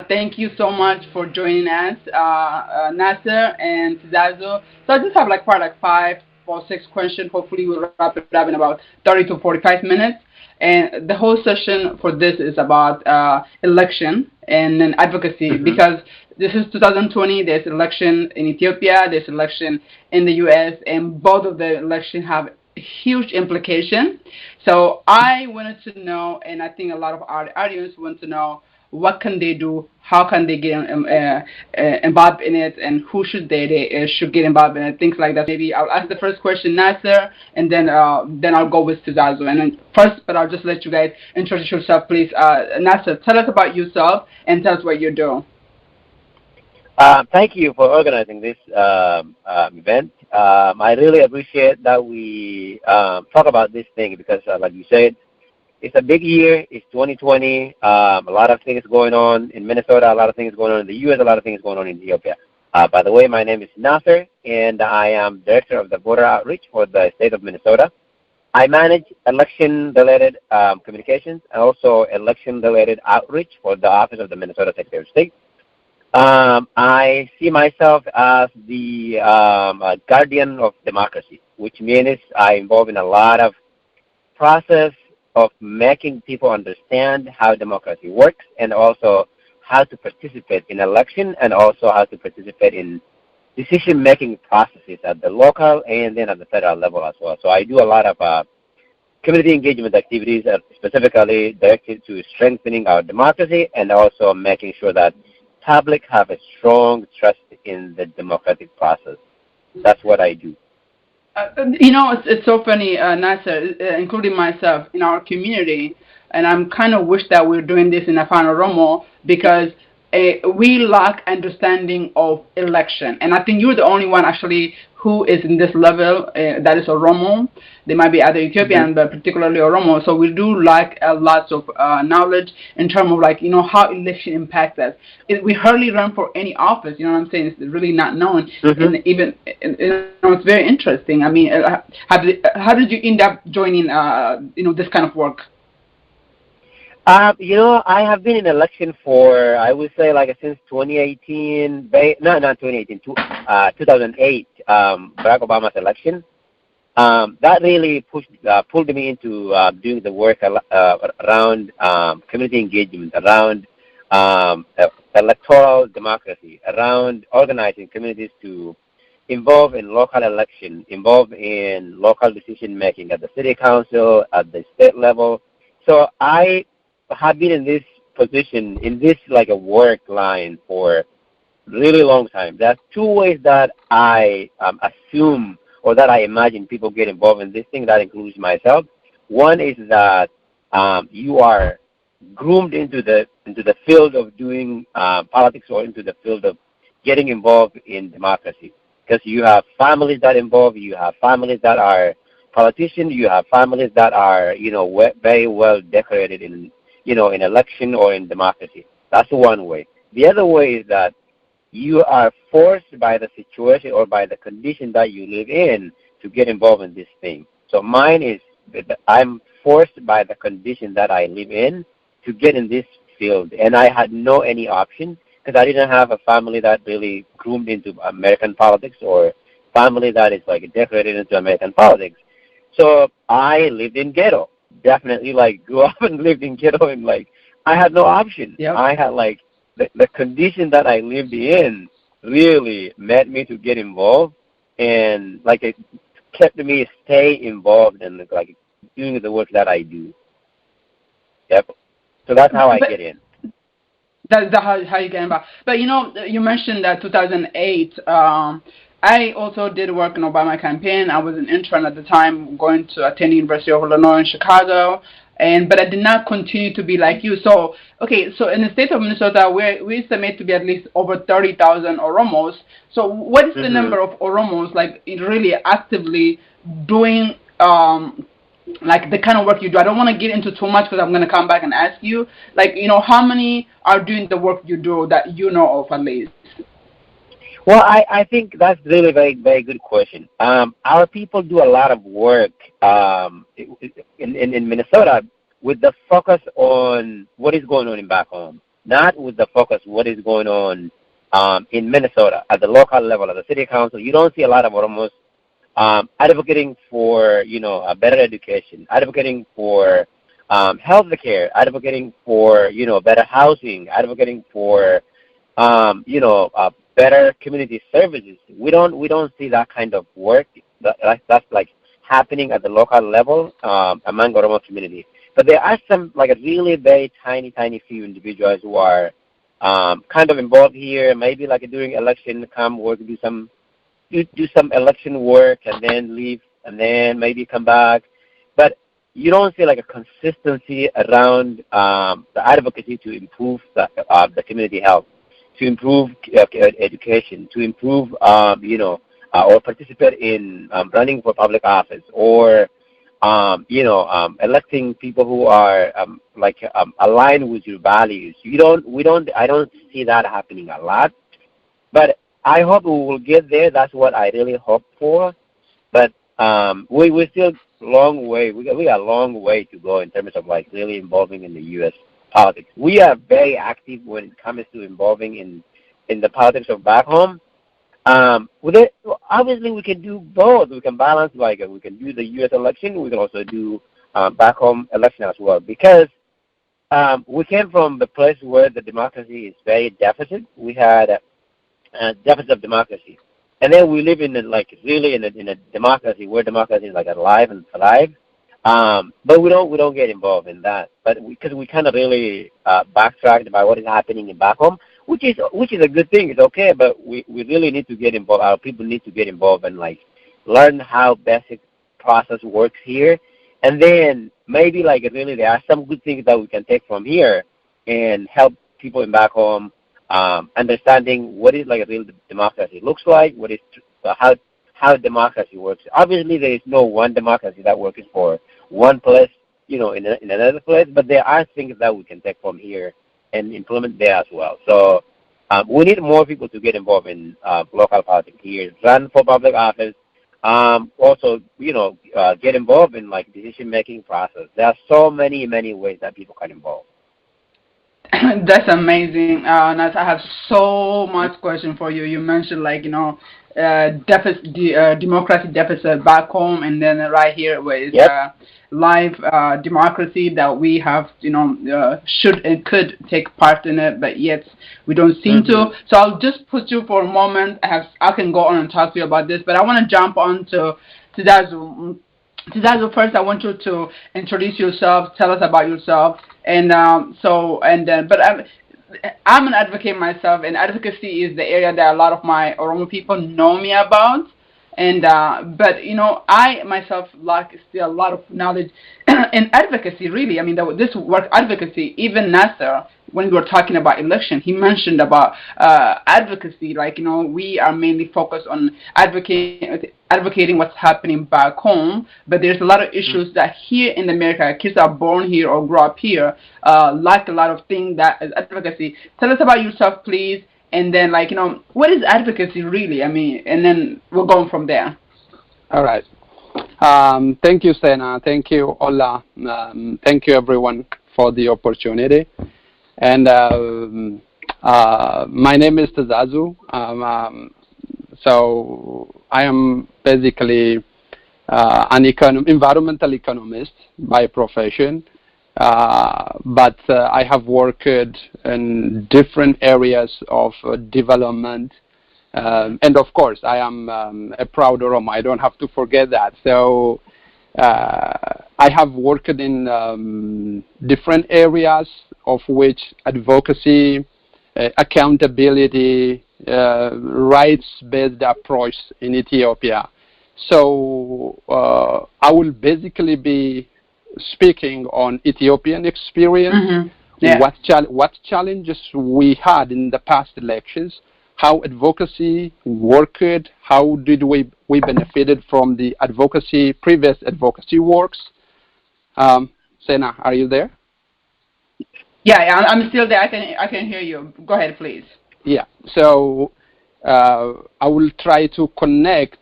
Thank you so much for joining us, Nasser and Tizazu. So I just have like probably like 5 or 6 questions. Hopefully we'll wrap it up in about 30 to 45 minutes. And the whole session for this is about election and then advocacy Mm-hmm. because this is 2020. There's election in Ethiopia. There's election in the U.S. and both of the elections have huge implication. So I wanted to know, and I think a lot of our audience want to know what can they do, how can they get involved in it, and who should they should get involved in it, things like that. Maybe I'll ask the first question, Nasser, and then I'll go with Tizazu. And then first, but I'll just let you guys introduce yourself, please. Nasser, tell us about yourself and tell us what you do. Thank you for organizing this event. I really appreciate that we talk about this thing because, like you said, it's a big year. It's 2020. A lot of things going on in Minnesota, a lot of things going on in the U.S., a lot of things going on in Ethiopia. By the way, my name is Nasser, and I am Director of the Voter Outreach for the state of Minnesota. I manage election-related communications and also election-related outreach for the Office of the Minnesota Secretary of State. I see myself as the guardian of democracy, which means I involve in a lot of process of making people understand how democracy works and also how to participate in election and also how to participate in decision-making processes at the local and then at the federal level as well. So I do a lot of community engagement activities specifically directed to strengthening our democracy and also making sure that public have a strong trust in the democratic process. That's what I do. It's so funny, Nasser, including myself, in our community, and I'm kind of wish that we're doing this in Afan Oromo because we lack understanding of election, and I think you're the only one actually who is in this level. That is Oromo. There might be other Mm-hmm. Ethiopian, but particularly Oromo. So we do lack lots of knowledge in terms of like how election impacts us. We hardly run for any office. You know what I'm saying? It's really not known, Mm-hmm. and even it's very interesting. I mean, how did you end up joining this kind of work? I have been in election for, I would say, like since 2018, no, not 2018, 2008, Barack Obama's election. That really pulled me into doing the work around community engagement, around electoral democracy, around organizing communities to involve in local election, involve in local decision making at the city council, at the state level. So I have been in this position, in this like a work line for really long time. There are two ways that I assume or that I imagine people get involved in this thing. That includes myself. One is that you are groomed into the field of doing politics or into the field of getting involved in democracy because you have families that involve. You have families that are politicians. You have families that are very well decorated in in election or in democracy. That's one way. The other way is that you are forced by the situation or by the condition that you live in to get involved in this thing. So mine is that I'm forced by the condition that I live in to get in this field, and I had no any option because I didn't have a family that really groomed into American politics or family that is like decorated into American politics. So I lived in ghetto. Definitely like grew up and lived in ghetto and like I had no option. Yep. I had like the condition that I lived in really made me to get involved and like it kept me stay involved and like doing the work that I do. Yep. So that's how I But get in. that's how you get involved. But you mentioned that 2008. I also did work in Obama campaign. I was an intern at the time, going to attend University of Illinois in Chicago, but I did not continue to be like you. So okay, so in the state of Minnesota, we estimate to be at least over 30,000 Oromos. So what is the Mhm. number of Oromos like really actively doing? Like the kind of work you do. I don't want to get into too much because I'm going to come back and ask you, like, how many are doing the work you do that you know of at least? Well, I think that's really very, very good question. Our people do a lot of work in Minnesota with the focus on what is going on in back home. not with the focus what is going on in Minnesota at the local level, at the city council. You don't see a lot of Oromos advocating for, a better education, advocating for health care, advocating for, better housing, advocating for, better community services. We don't see that kind of work that's like happening at the local level among Oromo community. But there are some like a really very tiny few individuals who are kind of involved here. Maybe like during election, come work, do some election work, and then leave, and then maybe come back. But you don't see like a consistency around the advocacy to improve the community health, to improve education, to improve or participate in running for public office, or electing people who are aligned with your values. I don't see that happening a lot, but I hope we will get there. That's what I really hope for. But we're still long way. We got a long way to go in terms of like really involving in the U.S. politics. We are very active when it comes to involving in the politics of back home. With it, obviously we can do both. We can balance, like we can do the U.S. election. We can also do back home election as well, because we came from the place where the democracy is very deficit. We had a deficit of democracy, and then we live in a democracy where democracy is like alive and thrive. But we don't get involved in that. But because we kind of really backtracked about what is happening in back home, which is a good thing. It's okay, but we really need to get involved. Our people need to get involved and like learn how basic process works here, and then maybe like really there are some good things that we can take from here and help people in back home understanding what is like a real democracy looks like, what is how democracy works. Obviously, there is no one democracy that works for one place, in another place, but there are things that we can take from here and implement there as well. So we need more people to get involved in local politics here, run for public office, also, get involved in like decision-making process. There are so many ways that people can involve. That's amazing. Nat, I have so much question for you. You mentioned democracy deficit back home, and then right here where it's live democracy that we have, should and could take part in it, but yet we don't seem to. So I'll just put you for a moment. I can go on and talk to you about this, but I want to jump on to Tizazu. Tizazu, first I want you to introduce yourself, tell us about yourself, and but I'm an advocate myself, and advocacy is the area that a lot of my Oromo people know me about. And but I myself lack still a lot of knowledge in advocacy. Really, I mean, this work advocacy. Even Nasser, when we were talking about election, he mentioned about advocacy. We are mainly focused on advocating what's happening back home. But there's a lot of issues that here in America, kids are born here or grow up here, lack a lot of things that is advocacy. Tell us about yourself, please. And then, what is advocacy really? I mean, and then we'll go from there. All right. Thank you, Seenaa. Thank you, Ollaa. Thank you, everyone, for the opportunity. And my name is Tizazu. So I am basically an environmental economist by profession. But I have worked in different areas of development, and of course I am a proud Oromo. I don't have to forget that. So I have worked in different areas, of which advocacy, accountability, rights-based approach in Ethiopia. So I will basically be speaking on Ethiopian experience, what challenges we had in the past elections, how advocacy worked, how did we benefited from the previous advocacy works. Seenaa, are you there? Yeah, I'm still there. I can hear you. Go ahead, please. Yeah. So I will try to connect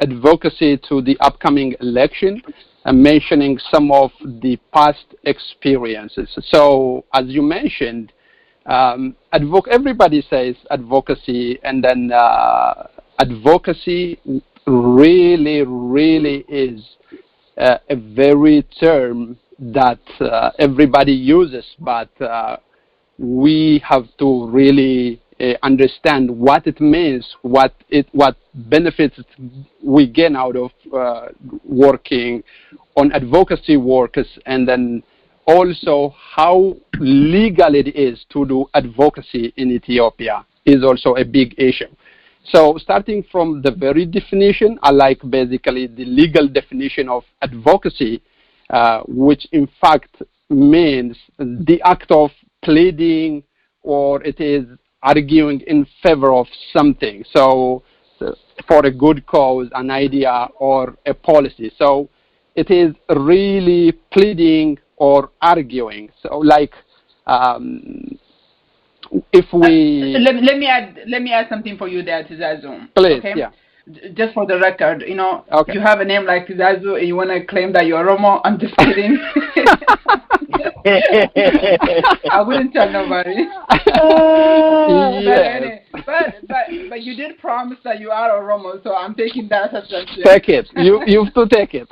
advocacy to the upcoming election, and mentioning some of the past experiences. So, as you mentioned, Everybody says advocacy, and then advocacy really, really is a very term that everybody uses, but we have to really understand what it means, what benefits we gain out of working on advocacy workers, and then also how legal it is to do advocacy in Ethiopia is also a big issue. So starting from the very definition, I like basically the legal definition of advocacy, which in fact means the act of pleading, or it is arguing in favor of something. So for a good cause, an idea, or a policy. So it is really pleading or arguing. So like if we let me add something for you there, Tizazu. Please, okay? yeah. Just for the record, Okay. you have a name like Tizazu and you want to claim that you're Oromo. I'm just kidding. I wouldn't tell nobody. Yes. But you did promise that you are Oromo, so I'm taking that as a Take it. You have to take it.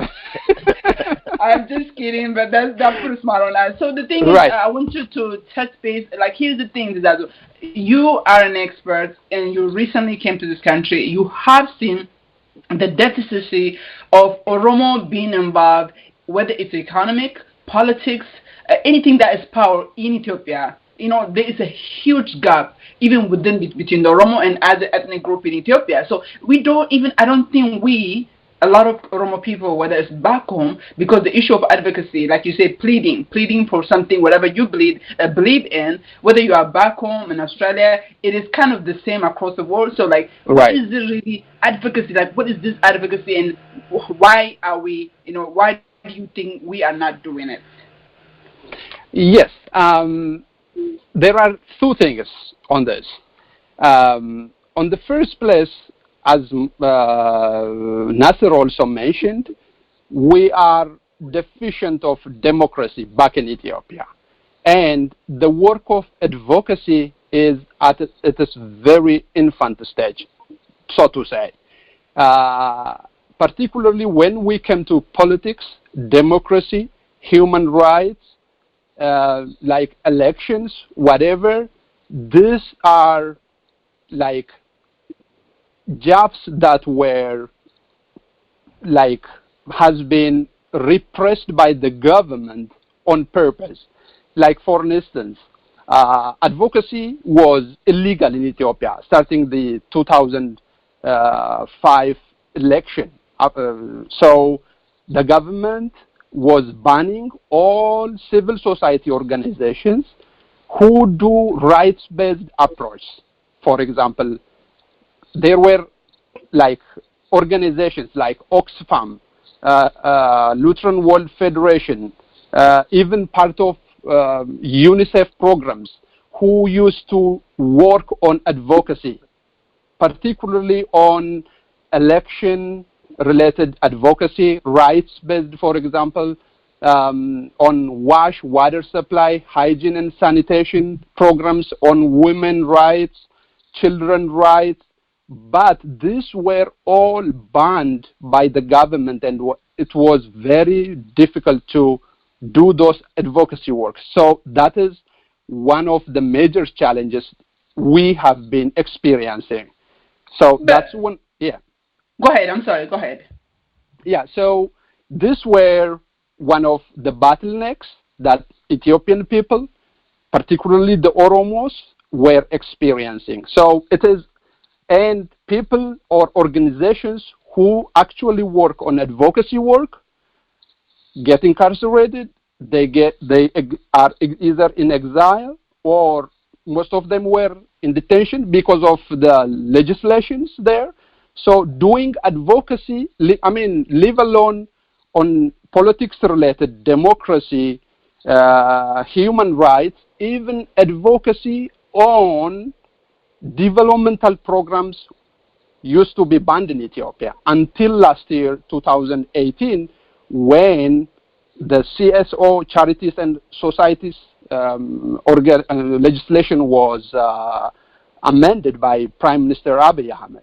I'm just kidding, but that's pretty smart on that. So the thing is, Right. I want you to touch base. Like, here's the thing, Tizazu. You are an expert, and you recently came to this country. You have seen the deficiency of Oromo being involved, whether it's economic, politics, anything that is power in Ethiopia. There is a huge gap even between the Oromo and other ethnic group in Ethiopia. So I don't think a lot of Oromo people, whether it's back home, because the issue of advocacy, like you say, pleading for something, whatever you believe in, whether you are back home in Australia, it is kind of the same across the world. So, like, What is this really advocacy? Like, what is this advocacy, and why are we, why do you think we are not doing it? Yes. There are two things on this. On the first place, as Nasser also mentioned, we are deficient of democracy back in Ethiopia. And the work of advocacy is at its very infant stage, so to say. Particularly when we come to politics, democracy, human rights, like elections, whatever, these are like jobs that were like has been repressed by the government on purpose. Like, for instance, advocacy was illegal in Ethiopia starting the 2005 election. So the government was banning all civil society organizations who do rights-based approach. For example, there were like organizations like Oxfam, Lutheran World Federation, even part of UNICEF programs, who used to work on advocacy, particularly on election-related advocacy, rights-based, for example, on water supply, hygiene and sanitation programs, on women rights, children rights. But these were all banned by the government, and it was very difficult to do those advocacy work. So that is one of the major challenges we have been experiencing. So that's one, yeah. Go ahead, I'm sorry, go ahead. Yeah, so these were one of the bottlenecks that Ethiopian people, particularly the Oromos, were experiencing. So it is, and people or organizations who actually work on advocacy work get incarcerated. They are either in exile, or most of them were in detention because of the legislations there. So doing advocacy, leave alone on politics-related democracy, human rights, even advocacy on developmental programs used to be banned in Ethiopia until last year, 2018, when the CSO, Charities and Societies legislation was amended by Prime Minister Abiy Ahmed.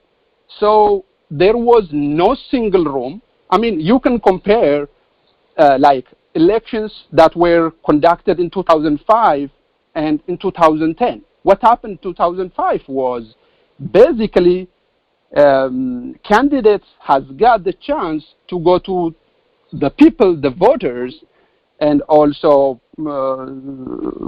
So there was no single room. I mean, you can compare like elections that were conducted in 2005 and in 2010. What happened in 2005 was basically candidates has got the chance to go to the people, the voters, and also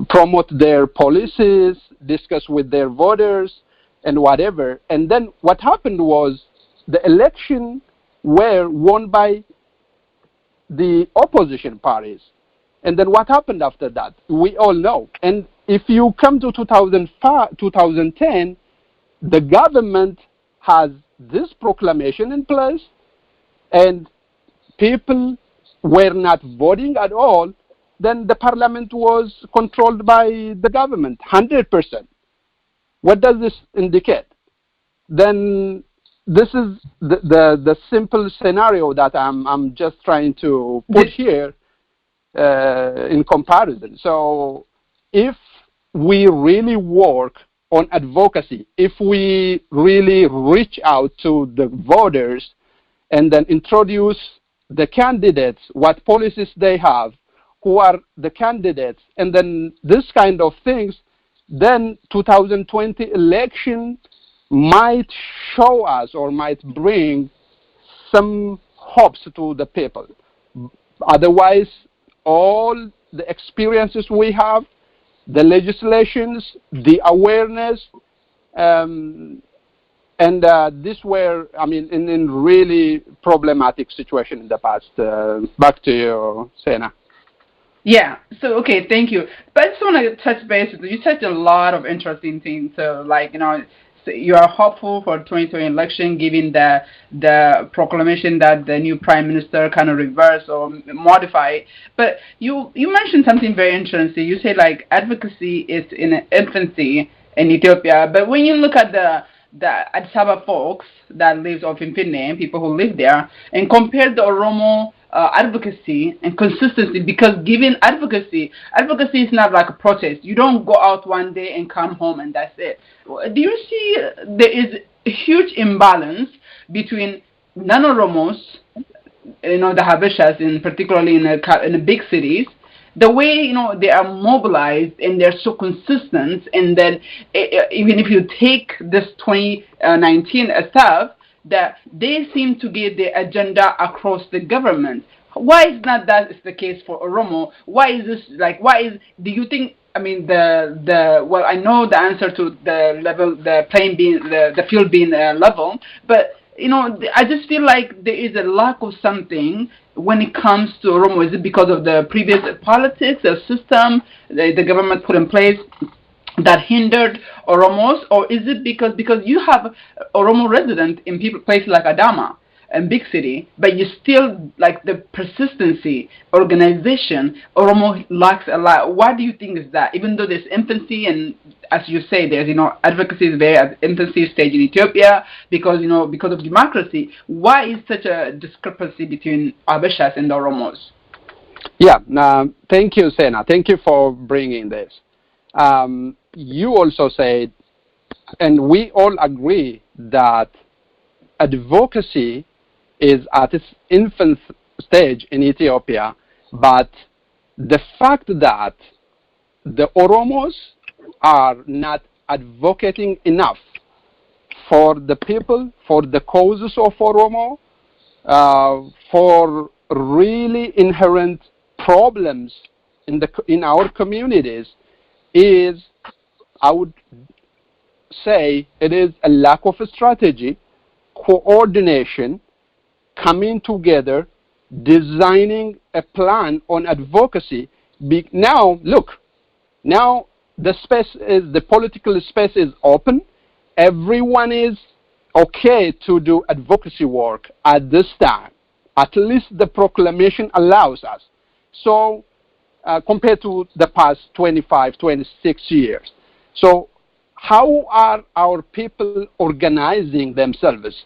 promote their policies, discuss with their voters, and whatever. And then what happened was the election were won by the opposition parties. And then what happened after that? We all know. And if you come to 2010, the government has this proclamation in place, and people were not voting at all. Then the parliament was controlled by the government, 100%. What does this indicate? Then this is the simple scenario that I'm just trying to put here in comparison. So if we really work on advocacy, if we really reach out to the voters and then introduce the candidates, what policies they have, who are the candidates, and then this kind of things, then 2020 election might show us or might bring some hopes to the people. Otherwise, all the experiences we have, the legislations, the awareness, and these were, I mean, in really problematic situation in the past. Back to you, Seenaa. Yeah. So, okay, thank you. But I just want to touch base with you. You touched a lot of interesting things. So, like, so you are hopeful for 2020 election, given the proclamation that the new prime minister kind of reverse or modify. But you mentioned something very interesting. You say like advocacy is in infancy in Ethiopia. But when you look at the Addis Ababa folks that lives off in Finland, people who live there, and compare the Oromo advocacy and consistency, because given advocacy is not like a protest. You don't go out one day and come home and that's it. Do you see there is a huge imbalance between non-Oromos, the Habeshas, in particularly in the big cities, the way they are mobilized and they're so consistent, and then even if you take this 2019 stuff, that they seem to get the agenda across the government. Why is not that is the case for Oromo? Why is this like? Do you think? I mean, well, I know the answer to the level, the plane being the field being level, but I just feel like there is a lack of something when it comes to Oromo. Is it because of the previous politics, the system the government put in place that hindered Oromos, or is it because you have Oromo resident in places like Adama and big city, but you still like the persistency, organization, Oromo lacks a lot. Why do you think is that? Even though there's infancy, and as you say, there's advocacy is very at infancy stage in Ethiopia because of democracy. Why is such a discrepancy between Habeshas and the Oromos? Yeah, thank you, Seenaa. Thank you for bringing this. You also said, and we all agree, that advocacy is at its infant stage in Ethiopia, but the fact that the Oromos are not advocating enough for the people, for the causes of Oromo, for really inherent problems in our communities, is, I would say, it is a lack of a strategy, coordination, coming together, designing a plan on advocacy. Now, look, now the political space is open. Everyone is okay to do advocacy work at this time. At least the proclamation allows us. So, compared to the past 25, 26 years. So how are our people organizing themselves?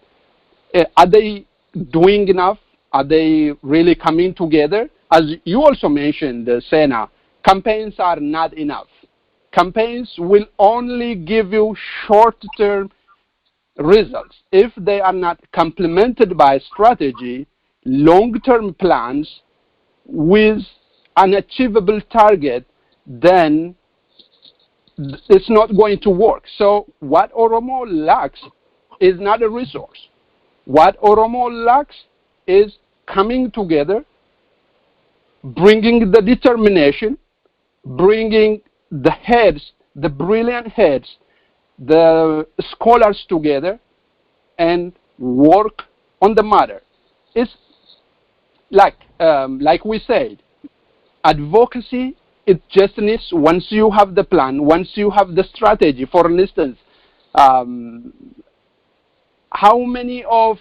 Are they doing enough? Are they really coming together? As you also mentioned, Seenaa, campaigns are not enough. Campaigns will only give you short-term results. If they are not complemented by strategy, long-term plans with an achievable target, then it's not going to work. So what Oromo lacks is not a resource. What Oromo lacks is coming together, bringing the determination, bringing the heads, the brilliant heads, the scholars together, and work on the matter. It's like we said, advocacy, it just needs, once you have the plan, once you have the strategy. For instance, how many of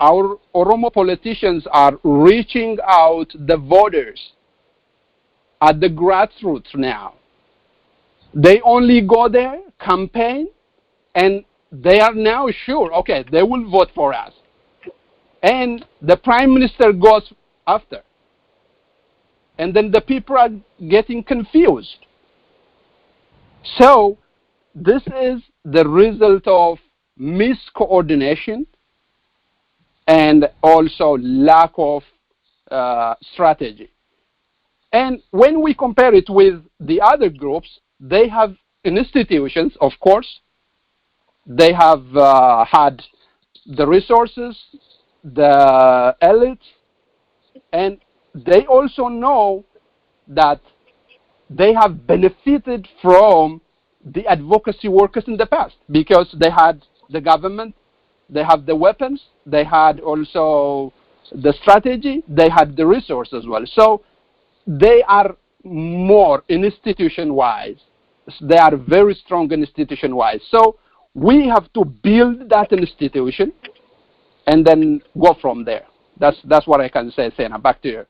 our Oromo politicians are reaching out the voters at the grassroots now? They only go there, campaign, and they are now sure, okay, they will vote for us. And the prime minister goes after. And then the people are getting confused. So this is the result of miscoordination and also lack of strategy. And when we compare it with the other groups, they have institutions, of course. They have had the resources, the elites, and they also know that they have benefited from the advocacy workers in the past because they had the government, they have the weapons, they had also the strategy, they had the resources as well. So they are more institution-wise. They are very strong institution-wise. So we have to build that institution and then go from there. That's what I can say, Seenaa. Back to you.